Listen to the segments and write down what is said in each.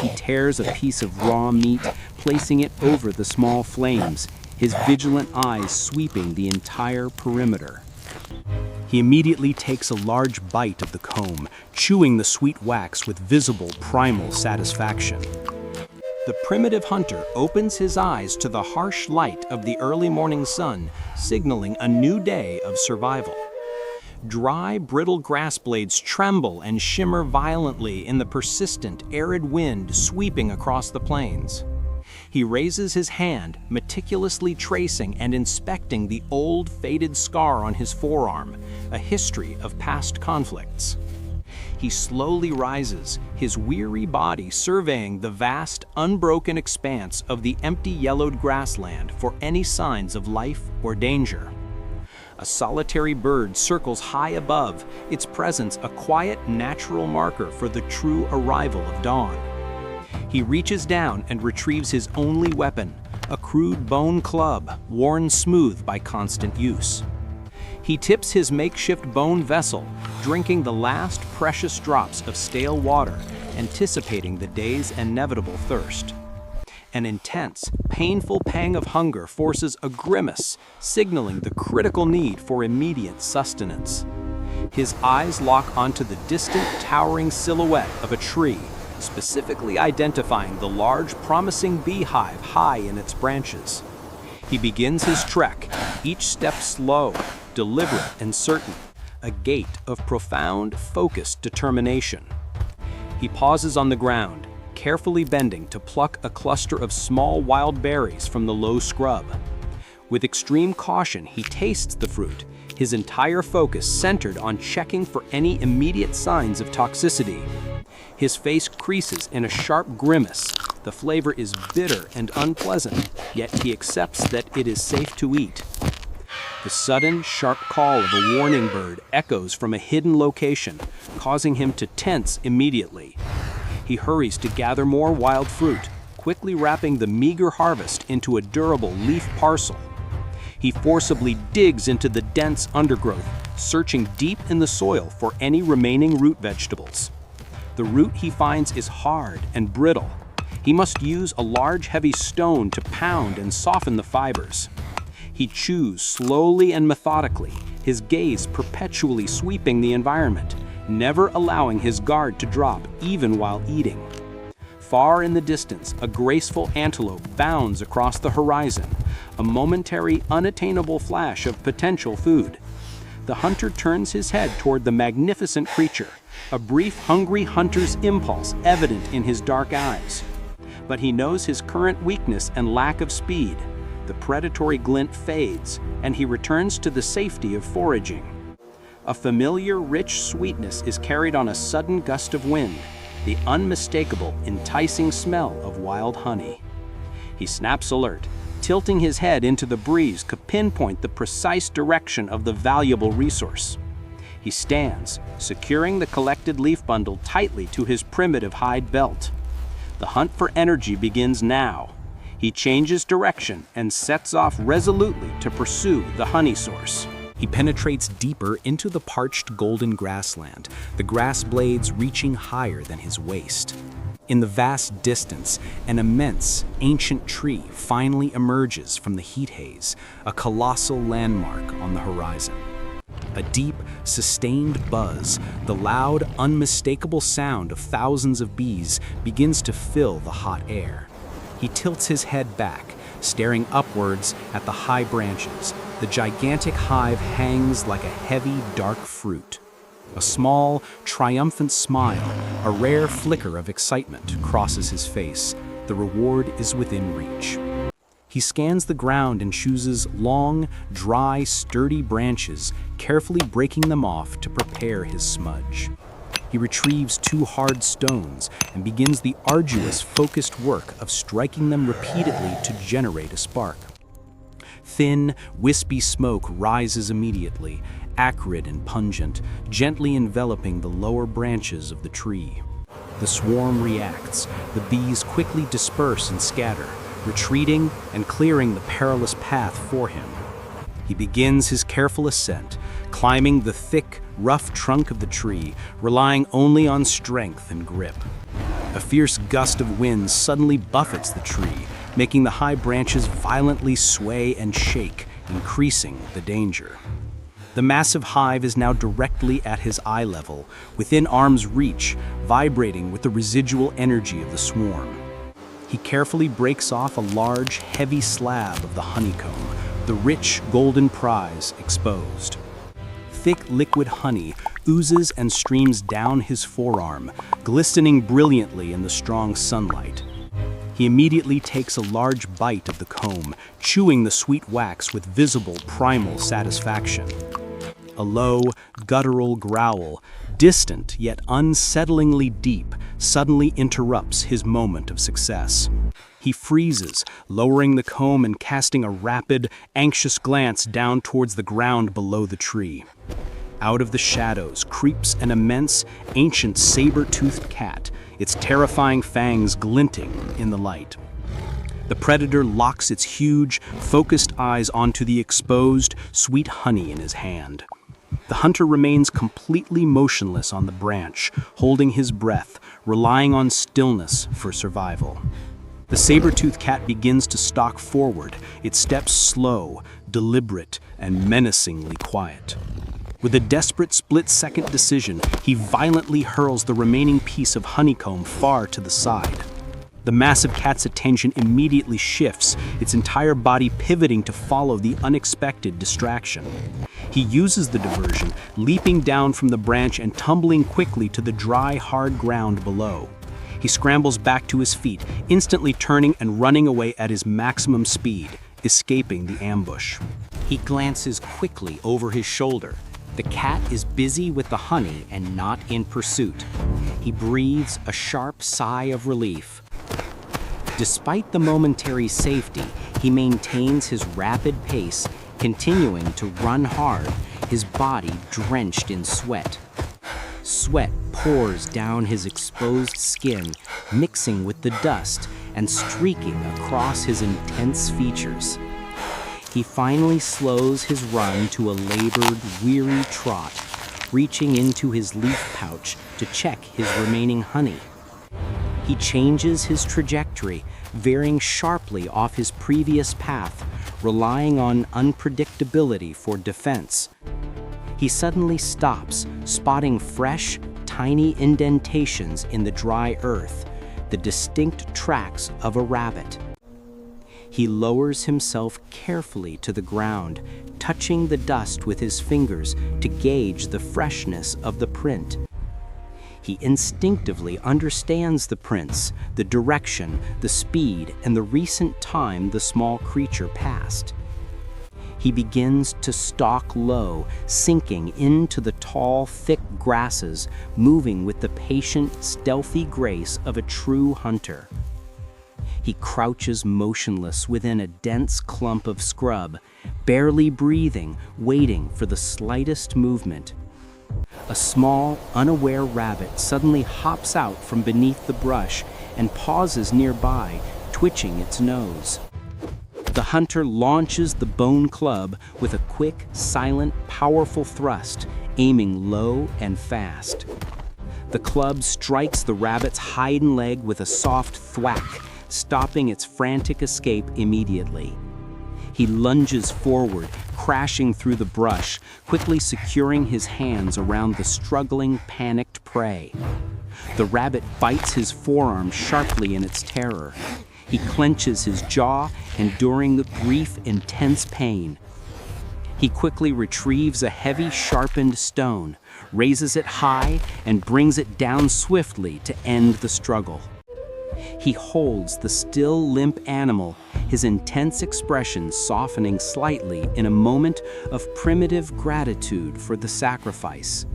he tears a piece of raw meat, placing it over the small flames, his vigilant eyes sweeping the entire perimeter. He immediately takes a large bite of the comb, chewing the sweet wax with visible primal satisfaction. The primitive hunter opens his eyes to the harsh light of the early morning sun, signaling a new day of survival. Dry, brittle grass blades tremble and shimmer violently in the persistent, arid wind sweeping across the plains. He raises his hand, meticulously tracing and inspecting the old, faded scar on his forearm, a history of past conflicts. He slowly rises, his weary body surveying the vast, unbroken expanse of the empty yellowed grassland for any signs of life or danger. A solitary bird circles high above, its presence a quiet, natural marker for the true arrival of dawn. He reaches down and retrieves his only weapon, a crude bone club, worn smooth by constant use. He tips his makeshift bone vessel, drinking the last precious drops of stale water, anticipating the day's inevitable thirst. An intense, painful pang of hunger forces a grimace, signaling the critical need for immediate sustenance. His eyes lock onto the distant, towering silhouette of a tree, specifically identifying the large, promising beehive high in its branches. He begins his trek, each step slow, deliberate and certain, a gait of profound, focused determination. He pauses on the ground, carefully bending to pluck a cluster of small wild berries from the low scrub. With extreme caution, he tastes the fruit, his entire focus centered on checking for any immediate signs of toxicity. His face creases in a sharp grimace. The flavor is bitter and unpleasant, yet he accepts that it is safe to eat. The sudden, sharp call of a warning bird echoes from a hidden location, causing him to tense immediately. He hurries to gather more wild fruit, quickly wrapping the meager harvest into a durable leaf parcel. He forcibly digs into the dense undergrowth, searching deep in the soil for any remaining root vegetables. The root he finds is hard and brittle. He must use a large, heavy stone to pound and soften the fibers. He chews slowly and methodically, his gaze perpetually sweeping the environment, never allowing his guard to drop even while eating. Far in the distance, a graceful antelope bounds across the horizon, a momentary, unattainable flash of potential food. The hunter turns his head toward the magnificent creature, a brief, hungry hunter's impulse evident in his dark eyes. But he knows his current weakness and lack of speed. The predatory glint fades, and he returns to the safety of foraging. A familiar, rich sweetness is carried on a sudden gust of wind, the unmistakable, enticing smell of wild honey. He snaps alert, tilting his head into the breeze to pinpoint the precise direction of the valuable resource. He stands, securing the collected leaf bundle tightly to his primitive hide belt. The hunt for energy begins now. He changes direction and sets off resolutely to pursue the honey source. He penetrates deeper into the parched golden grassland, the grass blades reaching higher than his waist. In the vast distance, an immense, ancient tree finally emerges from the heat haze, a colossal landmark on the horizon. A deep, sustained buzz, the loud, unmistakable sound of thousands of bees, begins to fill the hot air. He tilts his head back, staring upwards at the high branches. The gigantic hive hangs like a heavy, dark fruit. A small, triumphant smile, a rare flicker of excitement crosses his face. The reward is within reach. He scans the ground and chooses long, dry, sturdy branches, carefully breaking them off to prepare his smudge. He retrieves 2 hard stones and begins the arduous, focused work of striking them repeatedly to generate a spark. Thin, wispy smoke rises immediately, acrid and pungent, gently enveloping the lower branches of the tree. The swarm reacts. The bees quickly disperse and scatter, retreating and clearing the perilous path for him. He begins his careful ascent, climbing the thick, rough trunk of the tree, relying only on strength and grip. A fierce gust of wind suddenly buffets the tree, making the high branches violently sway and shake, increasing the danger. The massive hive is now directly at his eye level, within arm's reach, vibrating with the residual energy of the swarm. He carefully breaks off a large, heavy slab of the honeycomb, the rich golden prize exposed. Thick liquid honey oozes and streams down his forearm, glistening brilliantly in the strong sunlight. He immediately takes a large bite of the comb, chewing the sweet wax with visible primal satisfaction. A low, guttural growl, distant yet unsettlingly deep, suddenly interrupts his moment of success. He freezes, lowering the comb and casting a rapid, anxious glance down towards the ground below the tree. Out of the shadows creeps an immense, ancient saber-toothed cat, its terrifying fangs glinting in the light. The predator locks its huge, focused eyes onto the exposed, sweet honey in his hand. The hunter remains completely motionless on the branch, holding his breath, relying on stillness for survival. The saber-toothed cat begins to stalk forward, its steps slow, deliberate, and menacingly quiet. With a desperate split-second decision, he violently hurls the remaining piece of honeycomb far to the side. The massive cat's attention immediately shifts, its entire body pivoting to follow the unexpected distraction. He uses the diversion, leaping down from the branch and tumbling quickly to the dry, hard ground below. He scrambles back to his feet, instantly turning and running away at his maximum speed, escaping the ambush. He glances quickly over his shoulder. The cat is busy with the honey and not in pursuit. He breathes a sharp sigh of relief. Despite the momentary safety, he maintains his rapid pace, continuing to run hard, his body drenched in sweat. Sweat pours down his exposed skin, mixing with the dust and streaking across his intense features. He finally slows his run to a labored, weary trot, reaching into his leaf pouch to check his remaining honey. He changes his trajectory, veering sharply off his previous path, relying on unpredictability for defense. He suddenly stops, spotting fresh, tiny indentations in the dry earth, the distinct tracks of a rabbit. He lowers himself carefully to the ground, touching the dust with his fingers to gauge the freshness of the print. He instinctively understands the prints, the direction, the speed, and the recent time the small creature passed. He begins to stalk low, sinking into the tall, thick grasses, moving with the patient, stealthy grace of a true hunter. He crouches motionless within a dense clump of scrub, barely breathing, waiting for the slightest movement. A small, unaware rabbit suddenly hops out from beneath the brush and pauses nearby, twitching its nose. The hunter launches the bone club with a quick, silent, powerful thrust, aiming low and fast. The club strikes the rabbit's hind leg with a soft thwack, stopping its frantic escape immediately. He lunges forward, crashing through the brush, quickly securing his hands around the struggling, panicked prey. The rabbit bites his forearm sharply in its terror. He clenches his jaw, enduring the brief, intense pain. He quickly retrieves a heavy, sharpened stone, raises it high, and brings it down swiftly to end the struggle. He holds the still, limp animal, his intense expression softening slightly in a moment of primitive gratitude for the sacrifice.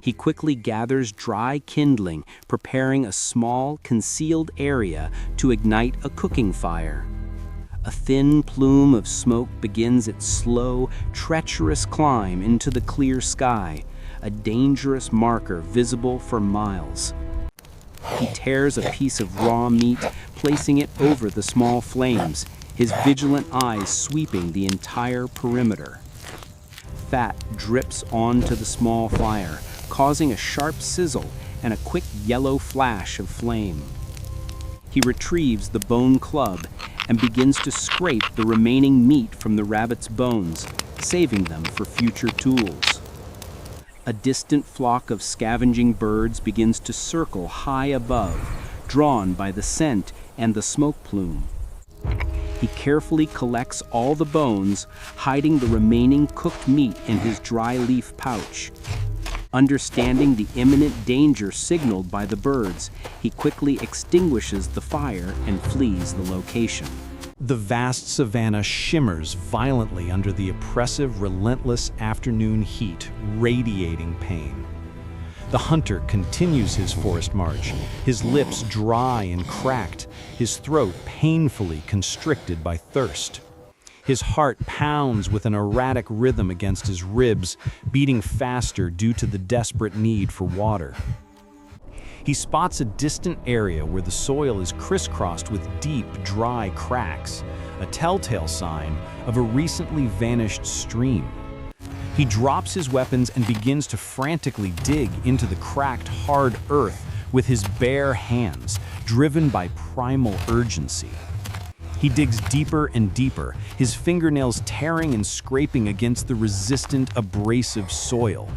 He quickly gathers dry kindling, preparing a small, concealed area to ignite a cooking fire. A thin plume of smoke begins its slow, treacherous climb into the clear sky, a dangerous marker visible for miles. He tears a piece of raw meat, placing it over the small flames, his vigilant eyes sweeping the entire perimeter. Fat drips onto the small fire, causing a sharp sizzle, and a quick yellow flash of flame. He retrieves the bone club and begins to scrape the remaining meat from the rabbit's bones, saving them for future tools. A distant flock of scavenging birds begins to circle high above, drawn by the scent and the smoke plume. He carefully collects all the bones, hiding the remaining cooked meat in his dry leaf pouch. Understanding the imminent danger signaled by the birds, he quickly extinguishes the fire and flees the location. The vast savanna shimmers violently under the oppressive, relentless afternoon heat, radiating pain. The hunter continues his forest march, his lips dry and cracked, his throat painfully constricted by thirst. His heart pounds with an erratic rhythm against his ribs, beating faster due to the desperate need for water. He spots a distant area where the soil is crisscrossed with deep, dry cracks, a telltale sign of a recently vanished stream. He drops his weapons and begins to frantically dig into the cracked, hard earth with his bare hands, driven by primal urgency. He digs deeper and deeper, his fingernails tearing and scraping against the resistant, abrasive soil.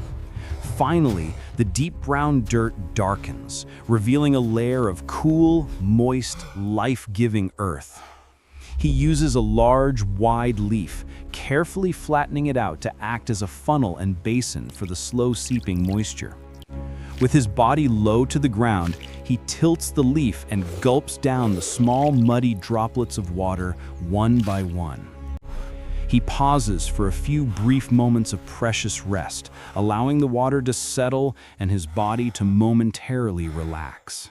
Finally, the deep brown dirt darkens, revealing a layer of cool, moist, life-giving earth. He uses a large, wide leaf, carefully flattening it out to act as a funnel and basin for the slow-seeping moisture. With his body low to the ground, he tilts the leaf and gulps down the small, muddy droplets of water one by one. He pauses for a few brief moments of precious rest, allowing the water to settle and his body to momentarily relax.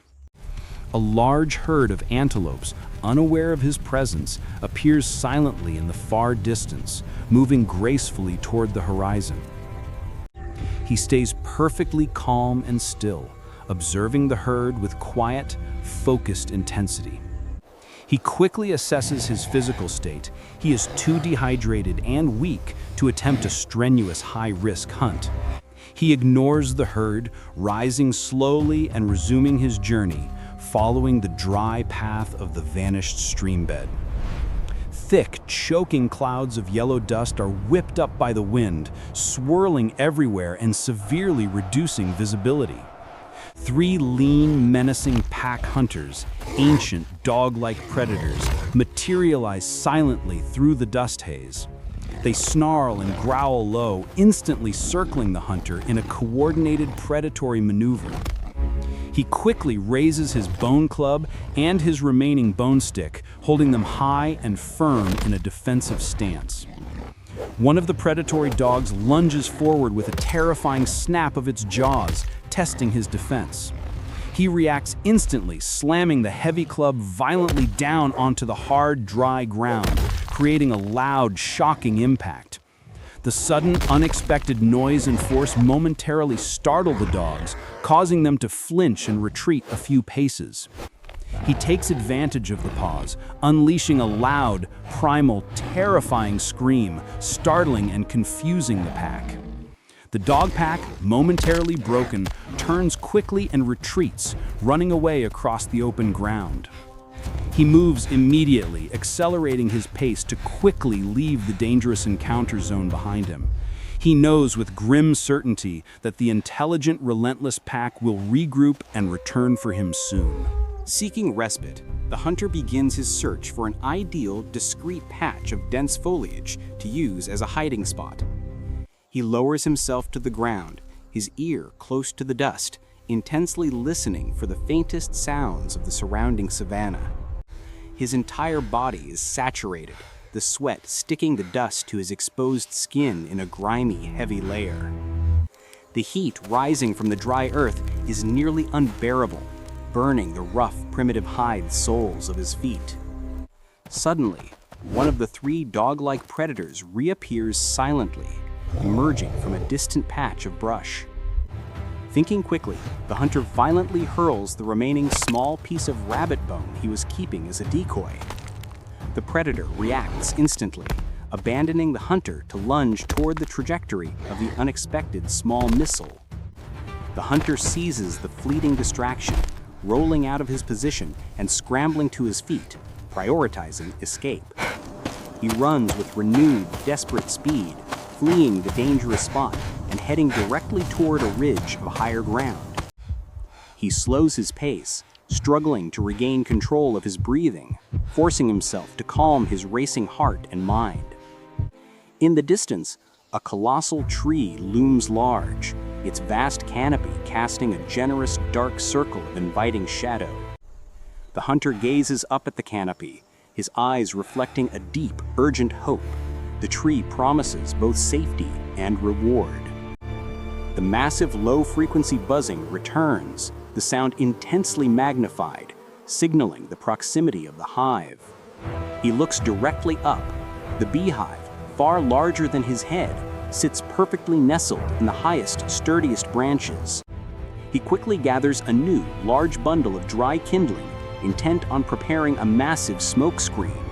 A large herd of antelopes, unaware of his presence, appears silently in the far distance, moving gracefully toward the horizon. He stays perfectly calm and still, observing the herd with quiet, focused intensity. He quickly assesses his physical state. He is too dehydrated and weak to attempt a strenuous, high-risk hunt. He ignores the herd, rising slowly and resuming his journey, following the dry path of the vanished streambed. Thick, choking clouds of yellow dust are whipped up by the wind, swirling everywhere and severely reducing visibility. 3 lean, menacing pack hunters, ancient, dog-like predators, materialize silently through the dust haze. They snarl and growl low, instantly circling the hunter in a coordinated predatory maneuver. He quickly raises his bone club and his remaining bone stick, holding them high and firm in a defensive stance. One of the predatory dogs lunges forward with a terrifying snap of its jaws, testing his defense. He reacts instantly, slamming the heavy club violently down onto the hard, dry ground, creating a loud, shocking impact. The sudden, unexpected noise and force momentarily startle the dogs, causing them to flinch and retreat a few paces. He takes advantage of the pause, unleashing a loud, primal, terrifying scream, startling and confusing the pack. The dog pack, momentarily broken, turns quickly and retreats, running away across the open ground. He moves immediately, accelerating his pace to quickly leave the dangerous encounter zone behind him. He knows with grim certainty that the intelligent, relentless pack will regroup and return for him soon. Seeking respite, the hunter begins his search for an ideal, discreet patch of dense foliage to use as a hiding spot. He lowers himself to the ground, his ear close to the dust, intensely listening for the faintest sounds of the surrounding savanna. His entire body is saturated, the sweat sticking the dust to his exposed skin in a grimy, heavy layer. The heat rising from the dry earth is nearly unbearable, burning the rough, primitive hide soles of his feet. Suddenly, one of the 3 dog-like predators reappears silently, emerging from a distant patch of brush. Thinking quickly, the hunter violently hurls the remaining small piece of rabbit bone he was keeping as a decoy. The predator reacts instantly, abandoning the hunter to lunge toward the trajectory of the unexpected small missile. The hunter seizes the fleeting distraction, rolling out of his position and scrambling to his feet, prioritizing escape. He runs with renewed, desperate speed, fleeing the dangerous spot and heading directly toward a ridge of higher ground. He slows his pace, struggling to regain control of his breathing, forcing himself to calm his racing heart and mind. In the distance, a colossal tree looms large, its vast canopy casting a generous dark circle of inviting shadow. The hunter gazes up at the canopy, his eyes reflecting a deep, urgent hope. The tree promises both safety and reward. The massive low-frequency buzzing returns, the sound intensely magnified, signaling the proximity of the hive. He looks directly up. The beehive, far larger than his head, sits perfectly nestled in the highest, sturdiest branches. He quickly gathers a new, large bundle of dry kindling, intent on preparing a massive smoke screen.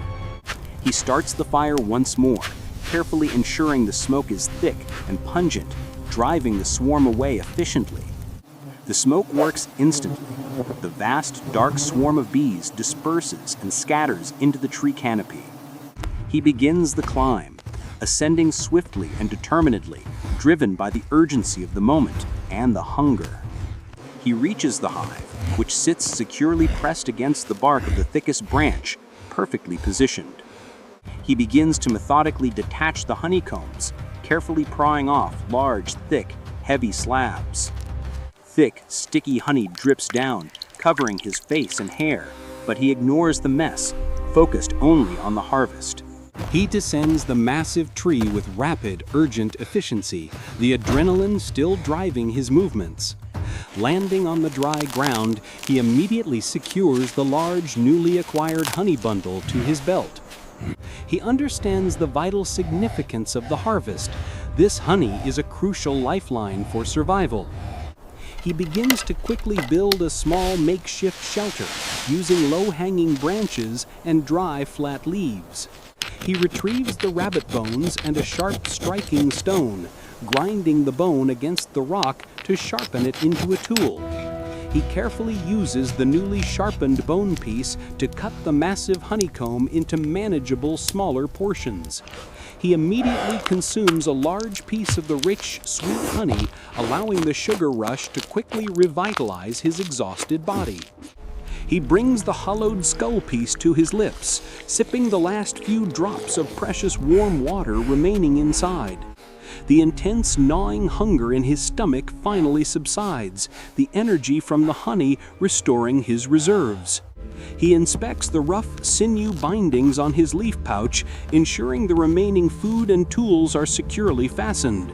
He starts the fire once more, carefully ensuring the smoke is thick and pungent, driving the swarm away efficiently. The smoke works instantly. The vast, dark swarm of bees disperses and scatters into the tree canopy. He begins the climb, ascending swiftly and determinedly, driven by the urgency of the moment and the hunger. He reaches the hive, which sits securely pressed against the bark of the thickest branch, perfectly positioned. He begins to methodically detach the honeycombs, carefully prying off large, thick, heavy slabs. Thick, sticky honey drips down, covering his face and hair, but he ignores the mess, focused only on the harvest. He descends the massive tree with rapid, urgent efficiency, the adrenaline still driving his movements. Landing on the dry ground, he immediately secures the large, newly acquired honey bundle to his belt. He understands the vital significance of the harvest. This honey is a crucial lifeline for survival. He begins to quickly build a small makeshift shelter, using low-hanging branches and dry, flat leaves. He retrieves the rabbit bones and a sharp striking stone, grinding the bone against the rock to sharpen it into a tool. He carefully uses the newly sharpened bone piece to cut the massive honeycomb into manageable, smaller portions. He immediately consumes a large piece of the rich, sweet honey, allowing the sugar rush to quickly revitalize his exhausted body. He brings the hollowed skull piece to his lips, sipping the last few drops of precious warm water remaining inside. The intense gnawing hunger in his stomach finally subsides, the energy from the honey restoring his reserves. He inspects the rough sinew bindings on his leaf pouch, ensuring the remaining food and tools are securely fastened.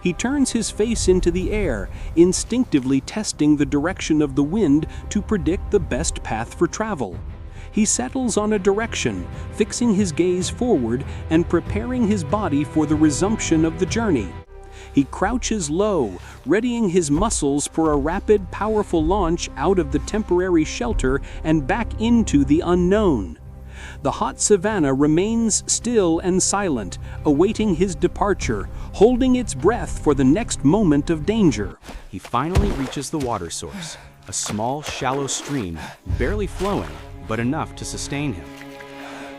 He turns his face into the air, instinctively testing the direction of the wind to predict the best path for travel. He settles on a direction, fixing his gaze forward and preparing his body for the resumption of the journey. He crouches low, readying his muscles for a rapid, powerful launch out of the temporary shelter and back into the unknown. The hot savanna remains still and silent, awaiting his departure, holding its breath for the next moment of danger. He finally reaches the water source, a small, shallow stream, barely flowing, but enough to sustain him.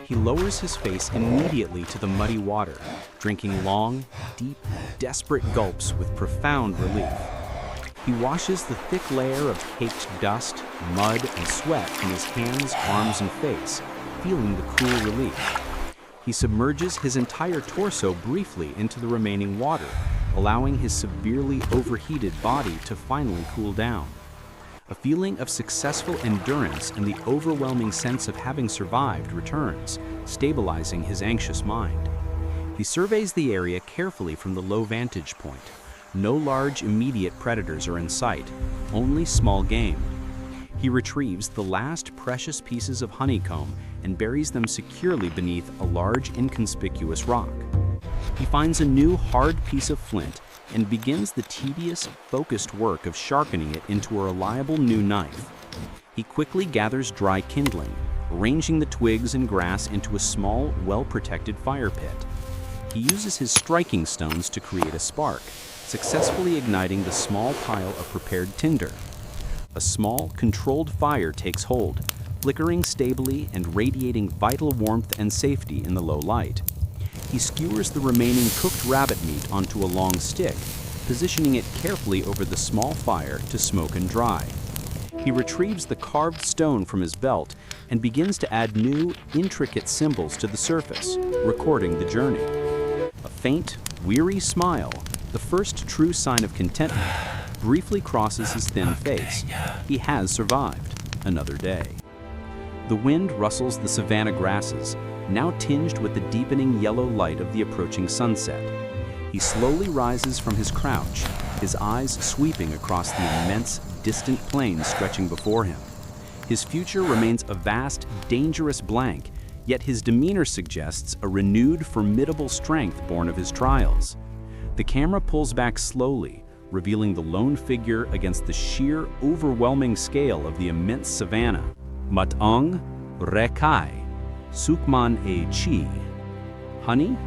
He lowers his face immediately to the muddy water, drinking long, deep, desperate gulps with profound relief. He washes the thick layer of caked dust, mud, and sweat from his hands, arms, and face, feeling the cool relief. He submerges his entire torso briefly into the remaining water, allowing his severely overheated body to finally cool down. A feeling of successful endurance and the overwhelming sense of having survived returns, stabilizing his anxious mind. He surveys the area carefully from the low vantage point. No large immediate predators are in sight, only small game. He retrieves the last precious pieces of honeycomb and buries them securely beneath a large inconspicuous rock. He finds a new hard piece of flint and begins the tedious, focused work of sharpening it into a reliable new knife. He quickly gathers dry kindling, arranging the twigs and grass into a small, well-protected fire pit. He uses his striking stones to create a spark, successfully igniting the small pile of prepared tinder. A small, controlled fire takes hold, flickering stably and radiating vital warmth and safety in the low light. He skewers the remaining cooked rabbit meat onto a long stick, positioning it carefully over the small fire to smoke and dry. He retrieves the carved stone from his belt and begins to add new, intricate symbols to the surface, recording the journey. A faint, weary smile, the first true sign of contentment, briefly crosses his thin face. He has survived another day. The wind rustles the savanna grasses, now tinged with the deepening yellow light of the approaching sunset. He slowly rises from his crouch, his eyes sweeping across the immense, distant plain stretching before him. His future remains a vast, dangerous blank, yet his demeanor suggests a renewed, formidable strength born of his trials. The camera pulls back slowly, revealing the lone figure against the sheer, overwhelming scale of the immense savanna. Mat'ong rekai, sukman e chi. Honey,